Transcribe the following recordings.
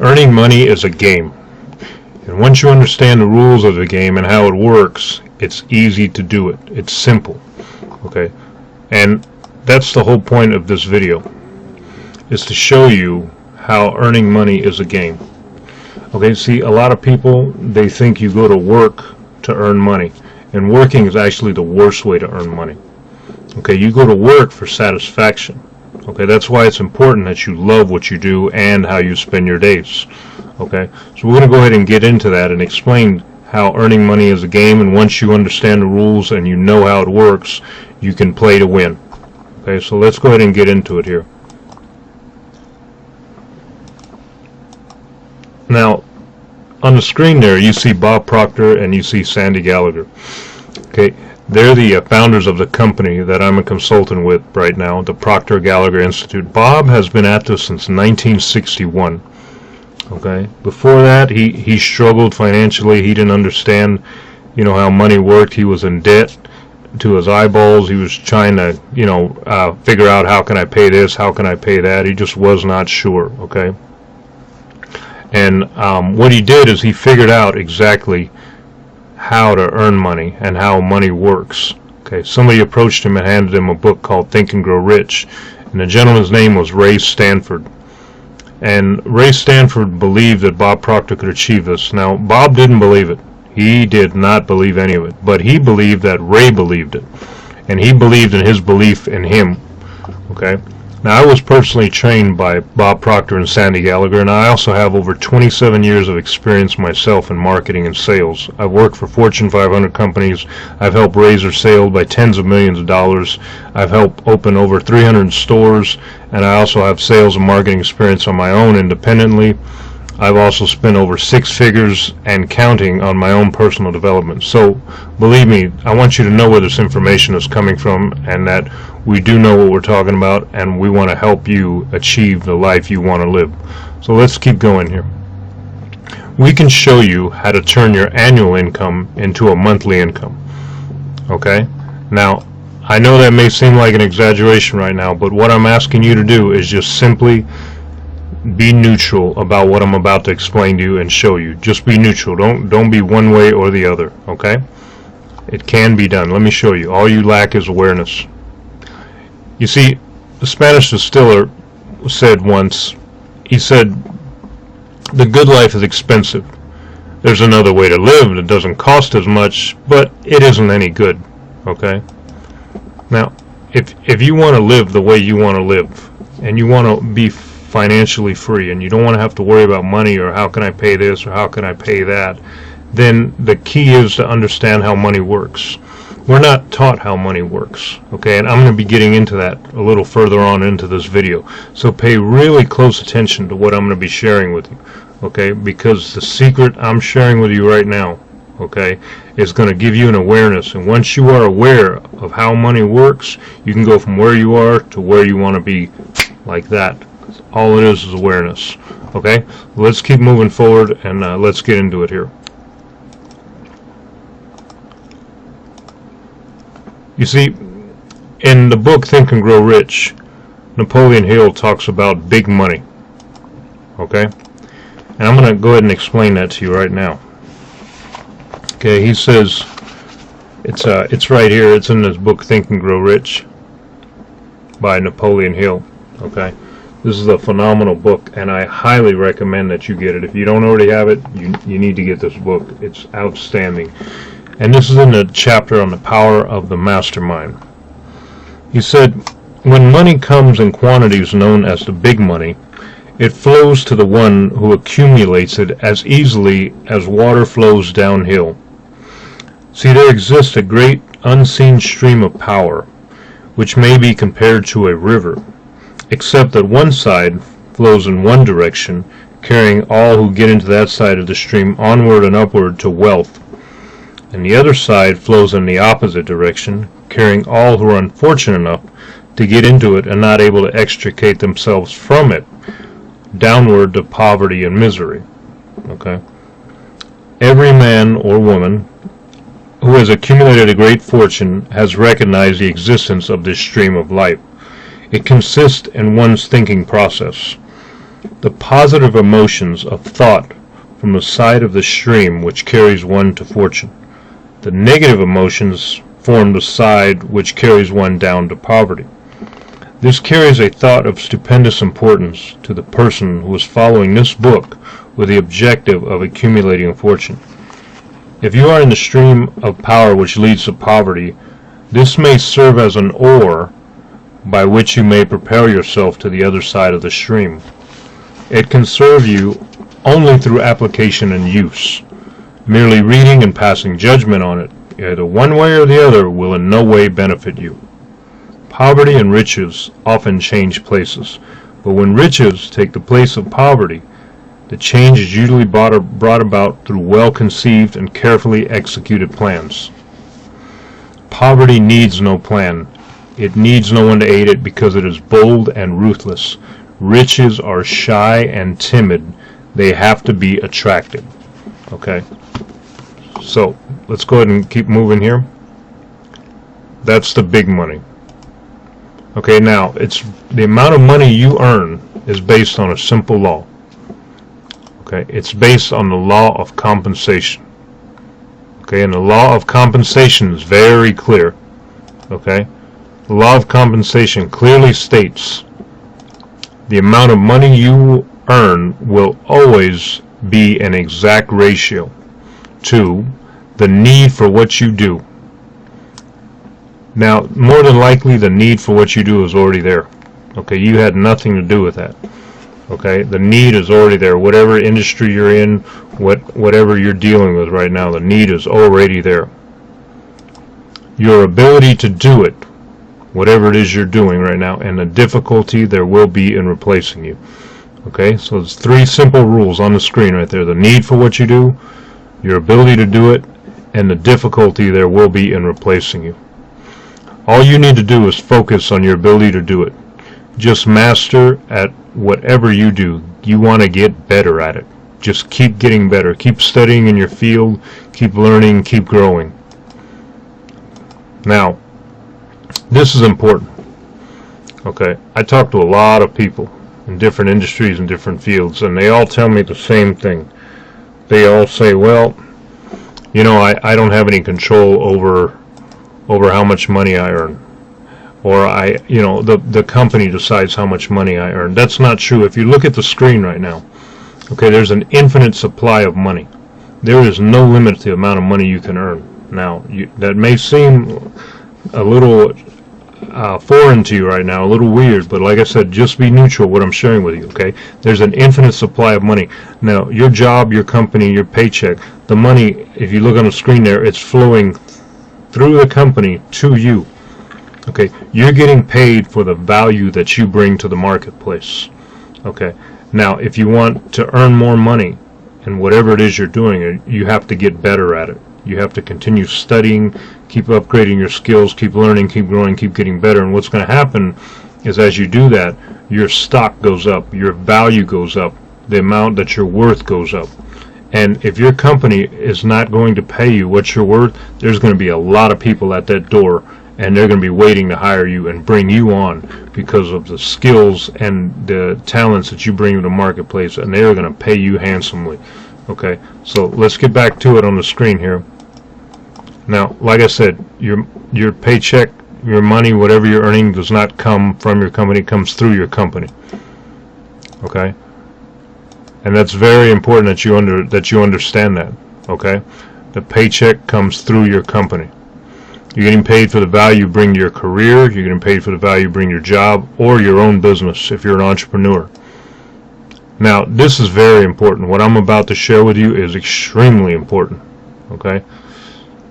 Earning money is a game, and once you understand the rules of the game and how it works, it's easy to do it. It's simple, okay? And that's the whole point of this video, is to show you how earning money is a game. Okay, see, a lot of people, they think you go to work to earn money, and working is actually the worst way to earn money. Okay, you go to work for satisfaction. Okay, that's why it's important that you love what you do and how you spend your days. Okay, so we're going to go ahead and get into that and explain how earning money is a game, and once you understand the rules and you know how it works, you can play to win. Okay, so let's go ahead and get into it here. Now, on the screen there, you see Bob Proctor and you see Sandy Gallagher. Okay, they're the founders of the company that I'm a consultant with right now, the Proctor Gallagher Institute. Bob has been at this since 1961. Okay, before that, he struggled financially. He didn't understand, how money worked. He was in debt to his eyeballs. He was trying to, figure out, how can I pay this? How can I pay that? He just was not sure. Okay. And what he did is he figured out exactly how to earn money and how money works. Okay, somebody approached him and handed him a book called Think and Grow Rich, and the gentleman's name was Ray Stanford. And Ray Stanford believed that Bob Proctor could achieve this. Now, Bob didn't believe it. He did not believe any of it, but he believed that Ray believed it, and he believed in his belief in him. Okay. Now, I was personally trained by Bob Proctor and Sandy Gallagher, and I also have over 27 years of experience myself in marketing and sales. I've worked for Fortune 500 companies. I've helped raise their sales by tens of millions of dollars. I've helped open over 300 stores, and I also have sales and marketing experience on my own independently. I've also spent over 6 figures and counting on my own personal development. So, believe me, I want you to know where this information is coming from, and that we do know what we're talking about, and we want to help you achieve the life you want to live. So let's keep going here. We can show you how to turn your annual income into a monthly income. Okay? Now, I know that may seem like an exaggeration right now, but what I'm asking you to do is just simply be neutral about what I'm about to explain to you and show you. Just be neutral. Don't be one way or the other. Okay? It can be done. Let me show you. All you lack is awareness. You see, the Spanish distiller said once, he said, the good life is expensive. There's another way to live that doesn't cost as much, but it isn't any good. Okay? Now, if you want to live the way you want to live, and you want to be financially free, and you don't want to have to worry about money or how can I pay this or how can I pay that, then the key is to understand how money works. We're not taught how money works, okay, and I'm going to be getting into that a little further on into this video. So pay really close attention to what I'm going to be sharing with you, okay, because the secret I'm sharing with you right now, okay, is going to give you an awareness, and once you are aware of how money works, you can go from where you are to where you want to be, like that. All it is awareness. Okay, let's keep moving forward, and let's get into it here. You see, in the book Think and Grow Rich, Napoleon Hill talks about big money. Okay, and I'm going to go ahead and explain that to you right now. Okay, he says, it's right here. It's in this book Think and Grow Rich by Napoleon Hill. Okay. This is a phenomenal book, and I highly recommend that you get it. If you don't already have it, you need to get this book. It's outstanding. And this is in the chapter on the power of the mastermind. He said, when money comes in quantities known as the big money, it flows to the one who accumulates it as easily as water flows downhill. See, there exists a great unseen stream of power, which may be compared to a river, except that one side flows in one direction, carrying all who get into that side of the stream onward and upward to wealth, and the other side flows in the opposite direction, carrying all who are unfortunate enough to get into it and not able to extricate themselves from it, downward to poverty and misery. Okay? Every man or woman who has accumulated a great fortune has recognized the existence of this stream of life. It consists in one's thinking process. the positive emotions of thought from the side of the stream which carries one to fortune. The negative emotions form the side which carries one down to poverty. This carries a thought of stupendous importance to the person who is following this book with the objective of accumulating a fortune. If you are in the stream of power which leads to poverty, this may serve as an oar by which you may propel yourself to the other side of the stream. It can serve you only through application and use. Merely reading and passing judgment on it, either one way or the other, will in no way benefit you. Poverty and riches often change places, but when riches take the place of poverty, the change is usually brought about through well-conceived and carefully executed plans. Poverty needs no plan. It needs no one to aid it because it is bold and ruthless. Riches are shy and timid. They have to be attracted. Okay? So, let's go ahead and keep moving here. That's the big money. Okay, now, it's the amount of money you earn is based on a simple law. Okay, it's based on the law of compensation. Okay, and the law of compensation is very clear. Okay, the law of compensation clearly states the amount of money you earn will always be an exact ratio to the need for what you do. Now, more than likely, the need for what you do is already there. Okay, you had nothing to do with that. Okay, the need is already there. Whatever industry you're in, whatever you're dealing with right now, the need is already there. Your ability to do it, whatever it is you're doing right now, and the difficulty there will be in replacing you. Okay, so there's 3 simple rules on the screen right there. The need for what you do, your ability to do it, and the difficulty there will be in replacing you. All you need to do is focus on your ability to do it. Just master at whatever you do. You want to get better at it. Just keep getting better. Keep studying in your field. Keep learning. Keep growing. Now, this is important. Okay, I talk to a lot of people in different industries and different fields, and they all tell me the same thing. They all say, well, you know, I don't have any control over how much money I earn. Or the company decides how much money I earn. That's not true. If you look at the screen right now, okay, there's an infinite supply of money. There is no limit to the amount of money you can earn. Now, that may seem a little foreign to you right now, a little weird, but like I said, just be neutral what I'm sharing with you, okay? There's an infinite supply of money. Now, your job, your company, your paycheck, the money, if you look on the screen there, it's flowing through the company to you. Okay, you're getting paid for the value that you bring to the marketplace. Okay, now if you want to earn more money in whatever it is you're doing, you have to get better at it. You have to continue studying, keep upgrading your skills, keep learning, keep growing, keep getting better. And what's going to happen is as you do that, your stock goes up, your value goes up, the amount that you're worth goes up. And if your company is not going to pay you what you're worth, there's going to be a lot of people at that door, and they're going to be waiting to hire you and bring you on because of the skills and the talents that you bring to the marketplace, and they're going to pay you handsomely. Okay, so let's get back to it on the screen here. Now, like I said, your paycheck, your money, whatever you're earning, does not come from your company, it comes through your company. Okay? And that's very important that you understand that. Okay? The paycheck comes through your company. You're getting paid for the value you bring to your career, you're getting paid for the value you bring to your job, or your own business if you're an entrepreneur. Now, this is very important. What I'm about to share with you is extremely important. Okay?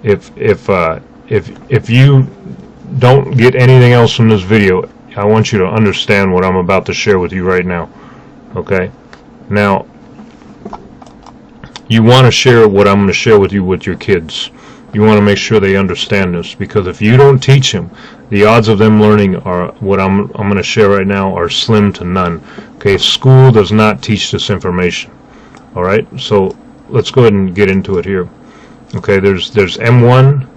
If you don't get anything else from this video, I want you to understand what I'm about to share with you right now. Okay? Now, you want to share what I'm going to share with you with your kids. You want to make sure they understand this, because if you don't teach them, the odds of them learning are what I'm going to share right now are slim to none. Okay, school does not teach this information. All right, so let's go ahead and get into it here. Okay, there's M1,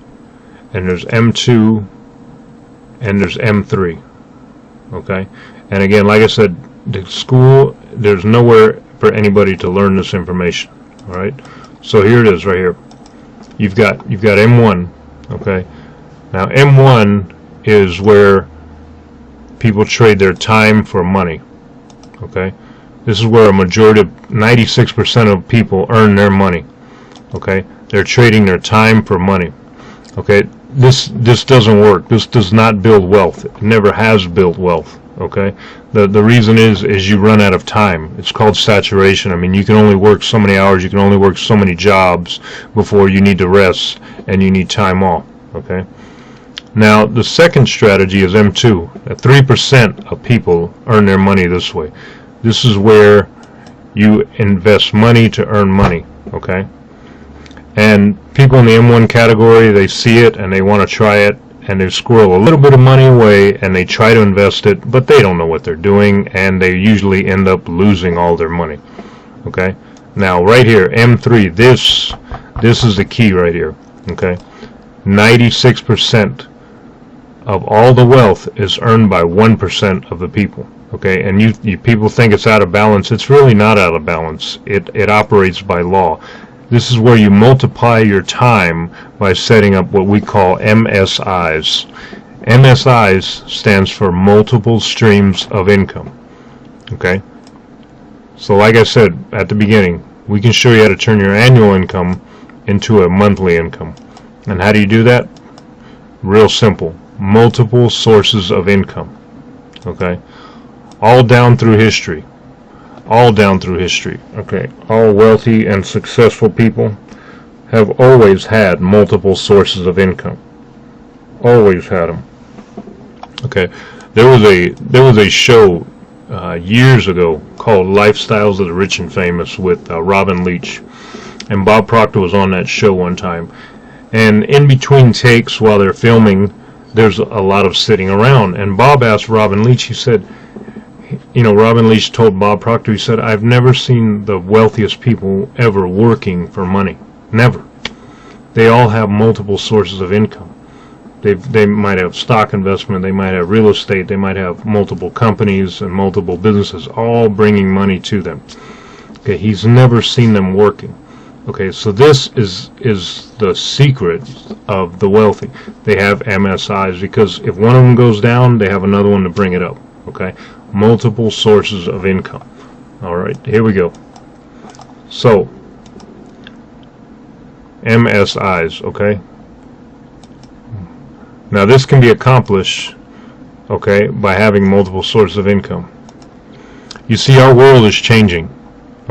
and there's M2, and there's M3. Okay, and again, like I said, the school there's nowhere for anybody to learn this information. All right, so here it is right here. You've got M1. Okay, now M1 is where people trade their time for money. Okay, this is where a majority of 96% of people earn their money. Okay, they're trading their time for money. Okay, this doesn't work. This does not build wealth. It never has built wealth. Okay, the reason is you run out of time. It's called saturation. I mean, you can only work so many hours, you can only work so many jobs before you need to rest and you need time off. Okay, now the second strategy is M2. 3% of people earn their money this way. This is where you invest money to earn money. Okay, and people in the M1 category, they see it and they want to try it, and they squirrel a little bit of money away and they try to invest it, but they don't know what they're doing, and they usually end up losing all their money. Okay, now right here, M3, this is the key right here. Okay, 96% of all the wealth is earned by 1% of the people. Okay, and you people think it's out of balance. It's really not out of balance. It operates by law. This is where you multiply your time by setting up what we call MSIs. MSIs stands for multiple streams of income. Okay, so like I said at the beginning, we can show you how to turn your annual income into a monthly income. And how do you do that? Real simple. Multiple sources of income. Okay, all down through history. All down through history. Okay, all wealthy and successful people have always had multiple sources of income. Always had them. Okay, there was a show years ago called Lifestyles of the Rich and Famous with Robin Leach, and Bob Proctor was on that show one time. And in between takes while they're filming, there's a lot of sitting around. And Bob asked Robin Leach, he said, Robin Leach told Bob Proctor, he said, I've never seen the wealthiest people ever working for money. Never. They all have multiple sources of income. They might have stock investment, they might have real estate, they might have multiple companies and multiple businesses, all bringing money to them. Okay, he's never seen them working. Okay, so this is the secret of the wealthy. They have MSIs because if one of them goes down, they have another one to bring it up. Okay, multiple sources of income. All right, here we go. So MSIs. Okay, now this can be accomplished, okay, by having multiple sources of income. You see, our world is changing.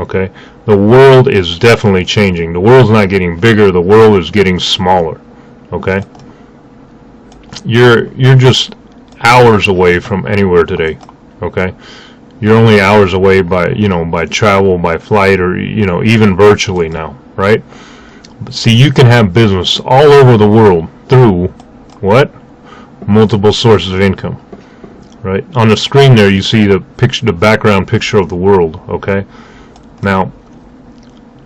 Okay, the world is definitely changing. The world's not getting bigger, the world is getting smaller. Okay, you're just hours away from anywhere today. Okay, you're only hours away by by travel, by flight, or even virtually now, right? See, you can have business all over the world through what? Multiple sources of income. Right? On the screen there you see the picture, the background picture of the world. Okay, now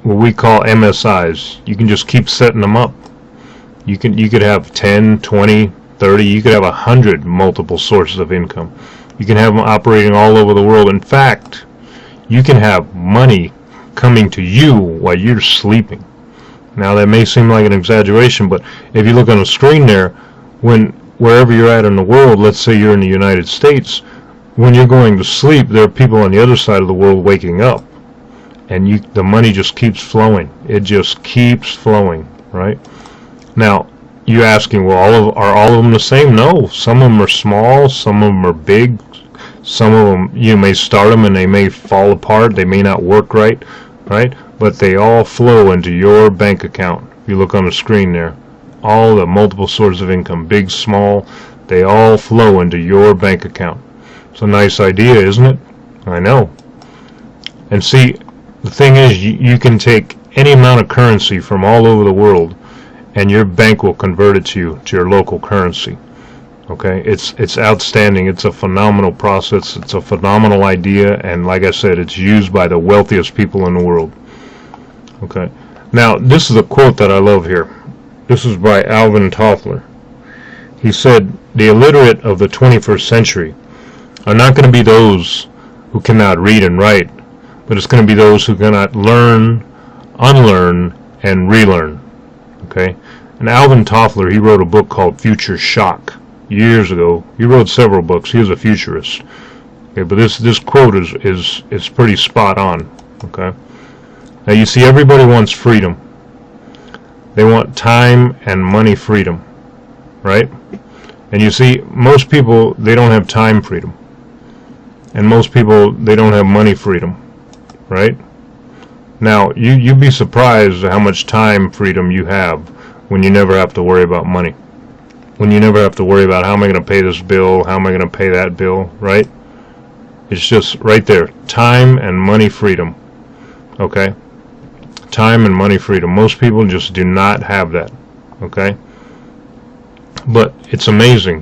what we call MSIs, you can just keep setting them up. You could have 10, 20, 30, you could have 100 multiple sources of income. You can have them operating all over the world. In fact, you can have money coming to you while you're sleeping. Now that may seem like an exaggeration, but if you look on the screen there, wherever you're at in the world, let's say you're in the United States, when you're going to sleep, there are people on the other side of the world waking up, and the money just keeps flowing. It just keeps flowing, right? Now, you're asking, well, are all of them the same? No, some of them are small, some of them are big, some of them you may start them and they may fall apart, they may not work right, but they all flow into your bank account. If you look on the screen there, all the multiple sources of income, big, small, they all flow into your bank account. It's a nice idea, isn't it? I know. And see, the thing is, you can take any amount of currency from all over the world, and your bank will convert it to your local currency. Okay, it's outstanding. It's a phenomenal process. It's a phenomenal idea, and like I said, it's used by the wealthiest people in the world. Okay, now this is a quote that I love here. This is by Alvin Toffler. He said, "The illiterate of the 21st century are not going to be those who cannot read and write, but it's going to be those who cannot learn, unlearn, and relearn. Okay? And Alvin Toffler, he wrote a book called Future Shock years ago. He wrote several books. He was a futurist. Okay, but this quote is pretty spot on. Okay? Now you see, everybody wants freedom. They want time and money freedom, right? And you see, most people, they don't have time freedom. And most people, they don't have money freedom, right? Now, you'd be surprised at how much time freedom you have when you never have to worry about money. When you never have to worry about, how am I going to pay this bill, how am I going to pay that bill, right? It's just right there, time and money freedom, okay? Time and money freedom. Most people just do not have that, okay? But it's amazing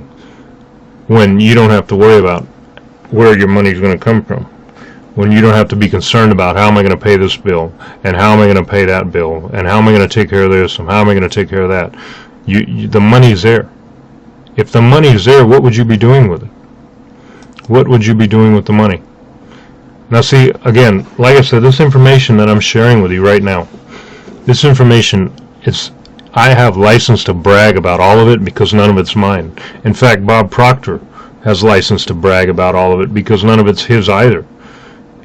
when you don't have to worry about where your money is going to come from. When you don't have to be concerned about, how am I going to pay this bill, and how am I going to pay that bill, and how am I going to take care of this, and how am I going to take care of that. The money's there. If the money's there, what would you be doing with it? What would you be doing with the money? Now see, again, like I said, this information that I'm sharing with you right now, this information, I have license to brag about all of it because none of it's mine. In fact, Bob Proctor has license to brag about all of it because none of it's his either.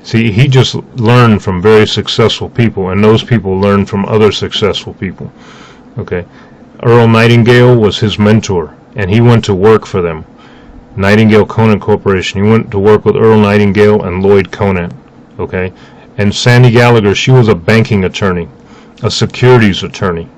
See, he just learned from very successful people, and those people learned from other successful people. Okay, Earl Nightingale was his mentor, and he went to work for them. Nightingale Conant Corporation. He went to work with Earl Nightingale and Lloyd Conant. Okay, and Sandy Gallagher, she was a banking attorney, a securities attorney.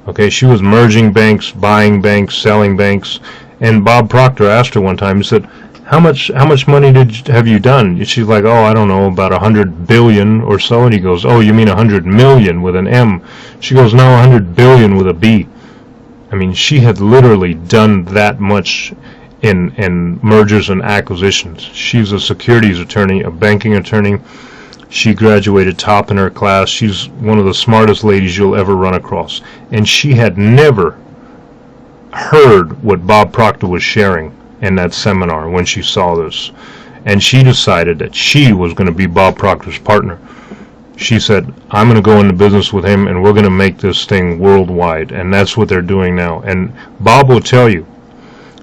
Okay, she was merging banks, buying banks, selling banks. And Bob Proctor asked her one time, he said, how much money have you done? And she's like, oh, I don't know, about 100 billion or so. And he goes, oh, you mean 100 million with an M? She goes, no, 100 billion with a B. I mean, she had literally done that much in mergers and acquisitions. She's a securities attorney, a banking attorney. She graduated top in her class. She's one of the smartest ladies you'll ever run across. And she had never heard what Bob Proctor was sharing in that seminar when she saw this. And she decided that she was going to be Bob Proctor's partner. She said, I'm going to go into business with him, and we're going to make this thing worldwide. And that's what they're doing now. And Bob will tell you,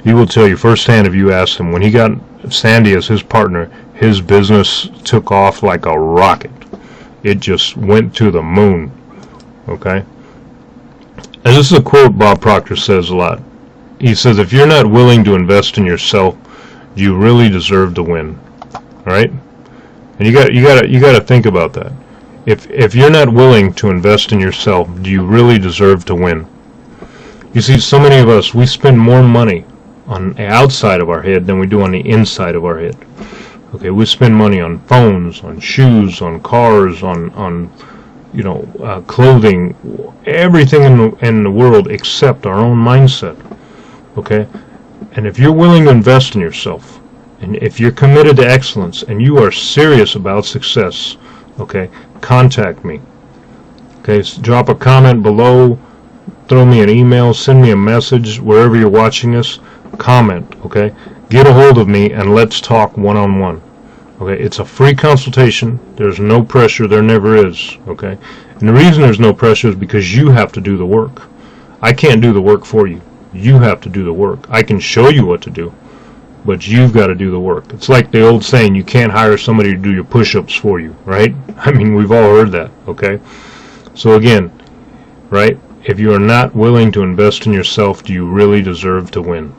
he will tell you firsthand if you ask him, when he got Sandy as his partner, his business took off like a rocket. It just went to the moon. Okay? And this is a quote Bob Proctor says a lot. He says, if you're not willing to invest in yourself, you really deserve to win. Right? And you got to think about that. If you're not willing to invest in yourself, do you really deserve to win? You see, so many of us, we spend more money on the outside of our head than we do on the inside of our head. Okay, we spend money on phones, on shoes, on cars, on clothing, everything in the world except our own mindset. Okay, and if you're willing to invest in yourself, and if you're committed to excellence, and you are serious about success, okay, contact me. Okay, so drop a comment below, throw me an email, send me a message wherever you're watching this. Comment, okay? Get a hold of me and let's talk one-on-one. Okay, it's a free consultation. There's no pressure. There never is. Okay, and the reason there's no pressure is because you have to do the work. I can't do the work for you. You have to do the work. I can show you what to do, but you've got to do the work. It's like the old saying, you can't hire somebody to do your push-ups for you, right? I mean, we've all heard that, okay? So again, right, if you are not willing to invest in yourself, do you really deserve to win?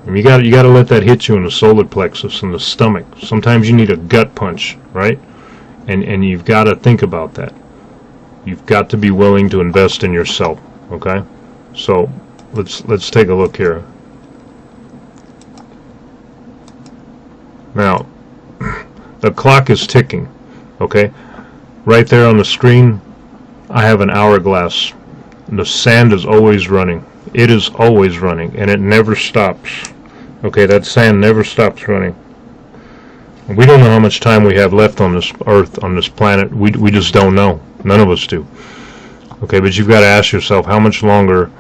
And you got to let that hit you in the solar plexus, in the stomach. Sometimes you need a gut punch, right? And you've got to think about that. You've got to be willing to invest in yourself, okay? So let's take a look here. Now, the clock is ticking, okay? Right there on the screen, I have an hourglass. The sand is always running. It is always running, and it never stops. Okay, that sand never stops running. We don't know how much time we have left on this earth, on this planet. We just don't know. None of us do. Okay, but you've got to ask yourself, how much longer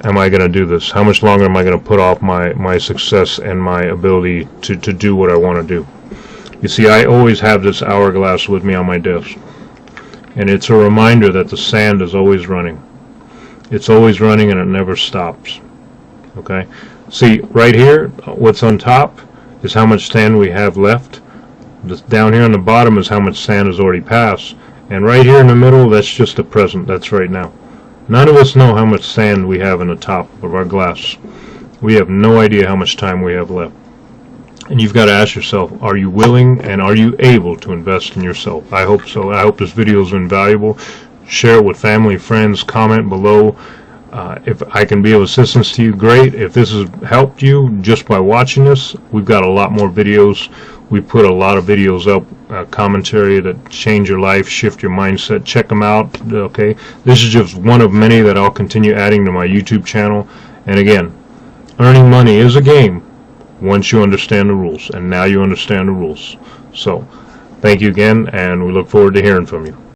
am I going to do this? How much longer am I going to put off my success and my ability to do what I want to do? You see, I always have this hourglass with me on my desk, and it's a reminder that the sand is always running. It's always running and it never stops. Okay? See, right here, what's on top is how much sand we have left. Down here on the bottom is how much sand has already passed. And right here in the middle, that's just the present. That's right now. None of us know how much sand we have in the top of our glass. We have no idea how much time we have left. And you've got to ask yourself, are you willing and are you able to invest in yourself? I hope so. I hope this video has been valuable. Share it with family, friends, comment below. If I can be of assistance to you, great. If this has helped you just by watching this, we've got a lot more videos. We put a lot of videos up, commentary that change your life, shift your mindset. Check them out, okay? This is just one of many that I'll continue adding to my YouTube channel. And again, earning money is a game once you understand the rules, and now you understand the rules. So, thank you again, and we look forward to hearing from you.